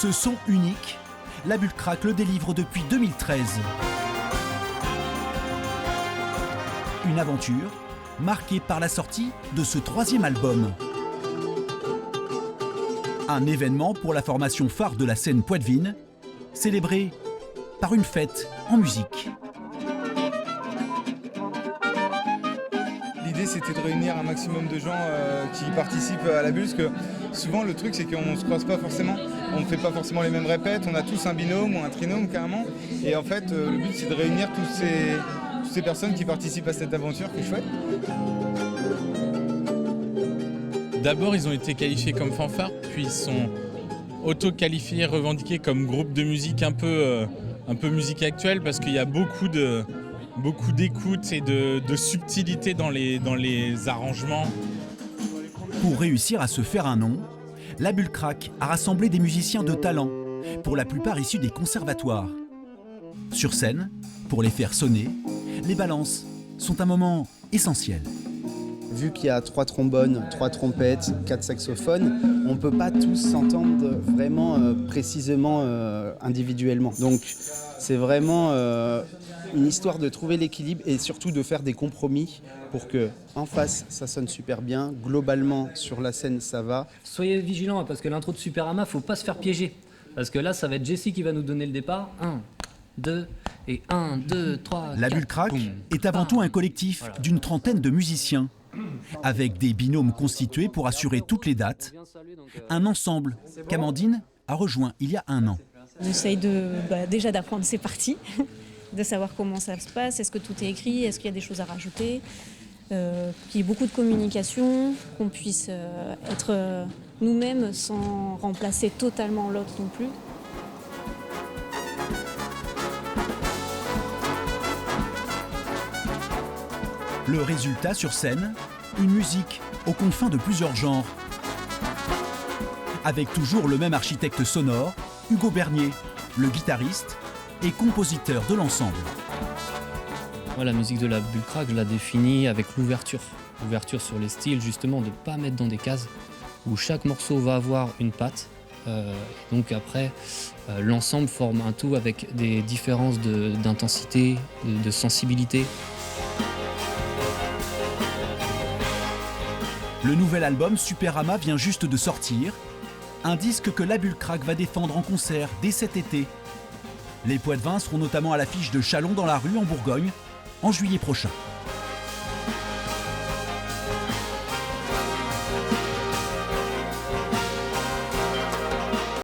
Ce son unique, La Bulle Crack le délivre depuis 2013. Une aventure marquée par la sortie de ce 3e album. Un événement pour la formation phare de la scène poitevine, célébré par une fête en musique. L'idée, c'était de réunir un maximum de gens qui participent à la bulle, parce que souvent le truc c'est qu'on ne se croise pas forcément, on ne fait pas forcément les mêmes répètes, on a tous un binôme ou un trinôme carrément, et en fait le but c'est de réunir toutes ces personnes qui participent à cette aventure qui est chouette. D'abord ils ont été qualifiés comme fanfare, puis ils sont auto-qualifiés, revendiqués comme groupe de musique un peu musique actuelle, parce qu'il y a beaucoup d'écoute et de subtilité dans les arrangements. Pour réussir à se faire un nom, La Bulle Crack a rassemblé des musiciens de talent, pour la plupart issus des conservatoires. Sur scène, pour les faire sonner, les balances sont un moment essentiel. Vu qu'il y a 3 trombones, 3 trompettes, 4 saxophones, on ne peut pas tous s'entendre vraiment précisément individuellement. Donc c'est vraiment une histoire de trouver l'équilibre et surtout de faire des compromis pour que en face ça sonne super bien, globalement sur la scène ça va. Soyez vigilants parce que l'intro de Superama, faut pas se faire piéger. Parce que là ça va être Jessie qui va nous donner le départ. 1, 2 et 1, 2, 3, La 4. Bulle Crack est avant tout un collectif d'une 30aine de musiciens, avec des binômes constitués pour assurer toutes les dates. Un ensemble qu'Amandine a rejoint il y a 1 an. J'essaye déjà d'apprendre ses parties, de savoir comment ça se passe, est-ce que tout est écrit, est-ce qu'il y a des choses à rajouter, qu'il y ait beaucoup de communication, qu'on puisse être nous-mêmes sans remplacer totalement l'autre non plus. Le résultat sur scène, une musique aux confins de plusieurs genres. Avec toujours le même architecte sonore, Hugo Bernier, le guitariste et compositeur de l'ensemble. Moi, la musique de La Bulle Crack, je la définis avec l'ouverture. L'ouverture sur les styles, justement, de ne pas mettre dans des cases où chaque morceau va avoir une patte. Donc après, l'ensemble forme un tout avec des différences d'intensité, de sensibilité. Le nouvel album Superama vient juste de sortir, un disque que La Bulle Crack va défendre en concert dès cet été. Les Poitevins seront notamment à l'affiche de Chalon dans la rue en Bourgogne en juillet prochain.